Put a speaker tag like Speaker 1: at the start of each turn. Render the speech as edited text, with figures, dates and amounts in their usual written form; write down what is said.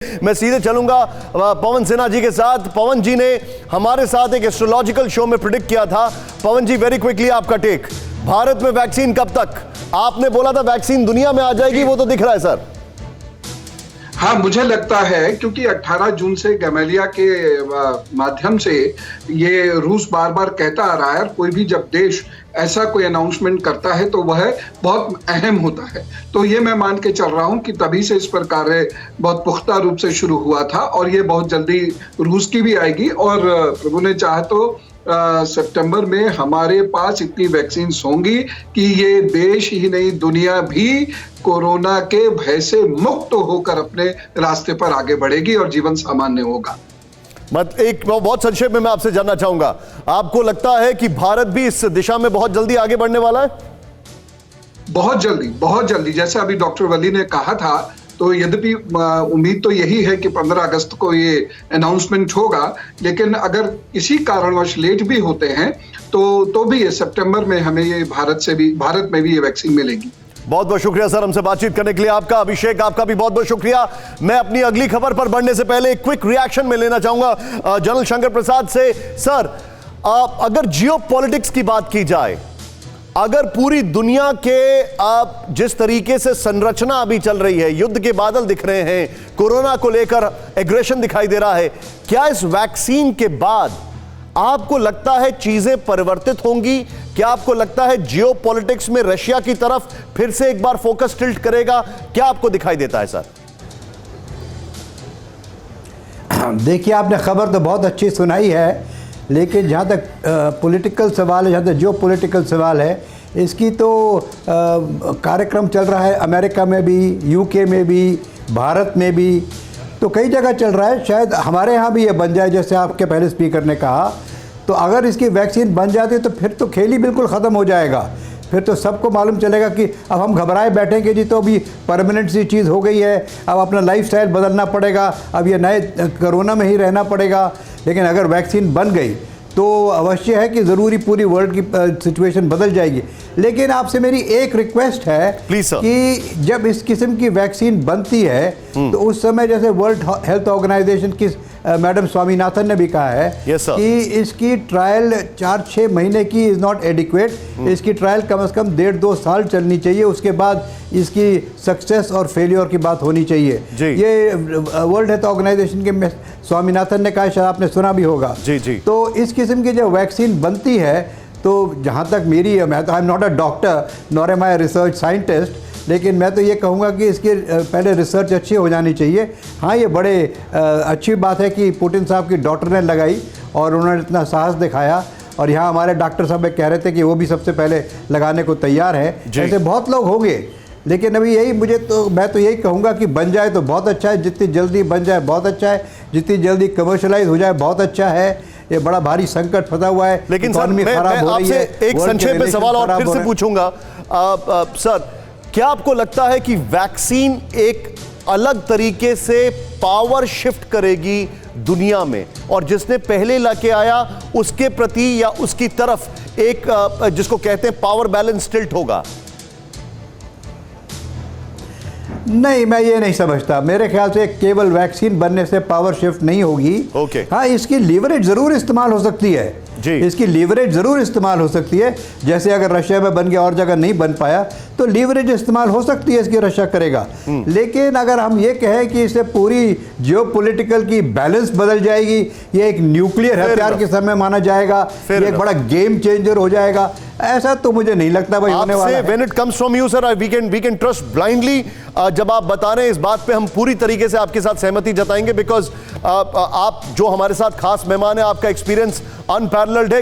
Speaker 1: मैं सीधे चलूंगा पवन सिन्हा जी के साथ। पवन जी ने हमारे साथ एक एस्ट्रोलॉजिकल शो में प्रिडिक्ट किया था। पवन जी, वेरी क्विकली आपका टेक, भारत में वैक्सीन कब तक? आपने बोला था वैक्सीन दुनिया में आ जाएगी, वो तो दिख रहा है सर।
Speaker 2: हाँ, मुझे लगता है क्योंकि 18 जून से गैमालिया के माध्यम से ये रूस बार बार कहता आ रहा है, कोई भी जब देश ऐसा कोई अनाउंसमेंट करता है तो वह बहुत अहम होता है। तो ये मैं मान के चल रहा हूँ कि तभी से इस पर कार्य बहुत पुख्ता रूप से शुरू हुआ था और ये बहुत जल्दी रूस की भी आएगी और प्रभु ने चाहा तो सितंबर में हमारे पास इतनी वैक्सीन होंगी कि ये देश ही नहीं दुनिया भी कोरोना के भय से मुक्त होकर अपने रास्ते पर आगे बढ़ेगी और जीवन सामान्य होगा।
Speaker 1: एक बहुत संक्षेप में मैं आपसे जानना चाहूंगा, आपको लगता है कि भारत भी इस दिशा में बहुत जल्दी आगे बढ़ने वाला है?
Speaker 2: बहुत जल्दी। जैसे अभी डॉक्टर वली ने कहा था, तो यद्यपि उम्मीद तो यही है कि 15 अगस्त को ये अनाउंसमेंट होगा, लेकिन अगर किसी कारणवश लेट भी होते हैं तो भी ये सितंबर में हमें ये भारत में भी ये वैक्सीन मिलेगी।
Speaker 1: बहुत बहुत शुक्रिया सर हमसे बातचीत करने के लिए। आपका अभिषेक, आपका भी बहुत बहुत शुक्रिया। मैं अपनी अगली खबर पर बढ़ने से पहले एक क्विक रिएक्शन में लेना चाहूंगा जनरल शंकर प्रसाद से। सर, अगर जियोपॉलिटिक्स की बात की जाए, अगर पूरी दुनिया के जिस तरीके से संरचना अभी चल रही है, युद्ध के बादल दिख रहे हैं, कोरोना को लेकर एग्रेशन दिखाई दे रहा है, क्या इस वैक्सीन के बाद आपको लगता है चीजें परिवर्तित होंगी? क्या आपको लगता है जियोपॉलिटिक्स में रशिया की तरफ फिर से एक बार फोकस टिल्ट करेगा? क्या आपको दिखाई देता है सर?
Speaker 3: देखिए, आपने खबर तो बहुत अच्छी सुनाई है, लेकिन जहाँ तक पॉलिटिकल सवाल है, जहाँ तक जो पॉलिटिकल सवाल है, इसकी तो कार्यक्रम चल रहा है अमेरिका में भी, यूके में भी, भारत में भी, तो कई जगह चल रहा है। शायद हमारे यहाँ भी ये बन जाए, जैसे आपके पहले स्पीकर ने कहा। तो अगर इसकी वैक्सीन बन जाती है तो फिर तो खेल ही बिल्कुल ख़त्म हो जाएगा। फिर तो सबको मालूम चलेगा कि अब हम घबराए बैठेंगे जी, तो अभी परमानेंट सी चीज़ हो गई है, अब अपना लाइफस्टाइल बदलना पड़ेगा, अब ये नए कोरोना में ही रहना पड़ेगा। लेकिन अगर वैक्सीन बन गई तो अवश्य है कि ज़रूरी पूरी वर्ल्ड की सिचुएशन बदल जाएगी। लेकिन आपसे मेरी एक रिक्वेस्ट है कि जब इस किस्म की वैक्सीन बनती है तो उस समय, जैसे वर्ल्ड हेल्थ ऑर्गेनाइजेशन की मैडम स्वामीनाथन ने भी कहा है कि इसकी ट्रायल 4-6 महीने की इज़ नॉट एडिक्वेट, इसकी ट्रायल कम से कम 1.5-2 साल चलनी चाहिए, उसके बाद इसकी सक्सेस और फेलियर की बात होनी चाहिए। ये वर्ल्ड हेल्थ ऑर्गेनाइजेशन के स्वामीनाथन ने कहा, शायद आपने सुना भी होगा। तो इस किस्म की जब वैक्सीन बनती है तो जहाँ तक मेरी, मैं तो I am not a doctor nor am I research scientist, लेकिन मैं तो ये कहूँगा कि इसकी पहले रिसर्च अच्छी हो जानी चाहिए। हाँ, ये बड़े अच्छी बात है कि पुतिन साहब की डॉक्टर ने लगाई और उन्होंने इतना साहस दिखाया, और यहाँ हमारे डॉक्टर साहब कह रहे थे कि वो भी सबसे पहले लगाने को तैयार है। ऐसे बहुत लोग होंगे, लेकिन अभी यही मैं तो यही कहूँगा कि बन जाए तो बहुत अच्छा है, जितनी जल्दी बन जाए बहुत अच्छा है, जितनी जल्दी कमर्शलाइज हो जाए बहुत अच्छा है। ये बड़ा भारी संकट फंसा हुआ है,
Speaker 1: लेकिन सर मैं आपसे एक संक्षेप में सवाल और फिर से पूछूंगा। सर, क्या आपको लगता है कि वैक्सीन एक अलग तरीके से पावर शिफ्ट करेगी दुनिया में, और जिसने पहले लाके आया उसके प्रति या उसकी तरफ एक जिसको कहते हैं पावर बैलेंस टिल्ट होगा?
Speaker 3: नहीं, मैं ये नहीं समझता। मेरे ख्याल से केवल वैक्सीन बनने से पावर शिफ्ट नहीं होगी। हाँ, इसकी लीवरेज ज़रूर इस्तेमाल हो सकती है इसकी लीवरेज ज़रूर इस्तेमाल हो सकती है। जैसे अगर रशिया में बन गया और जगह नहीं बन पाया तो लीवरेज इस्तेमाल हो सकती है, इसकी रशिया करेगा। लेकिन अगर हम ये कहें कि इससे पूरी जियोपॉलिटिकल की बैलेंस बदल जाएगी, ये एक न्यूक्लियर हथियार के समय माना जाएगा, ये एक बड़ा गेम चेंजर हो जाएगा, ऐसा तो मुझे नहीं लगता भाई होने वाला है।
Speaker 1: When it comes from you, sir, we can trust blindly। जब आप बता रहे हैं इस बात पे हम पूरी तरीके से आपके साथ सहमति जताएंगे, बिकॉज आप जो हमारे साथ खास मेहमान है, आपका एक्सपीरियंस अनपैरेलल्ड है।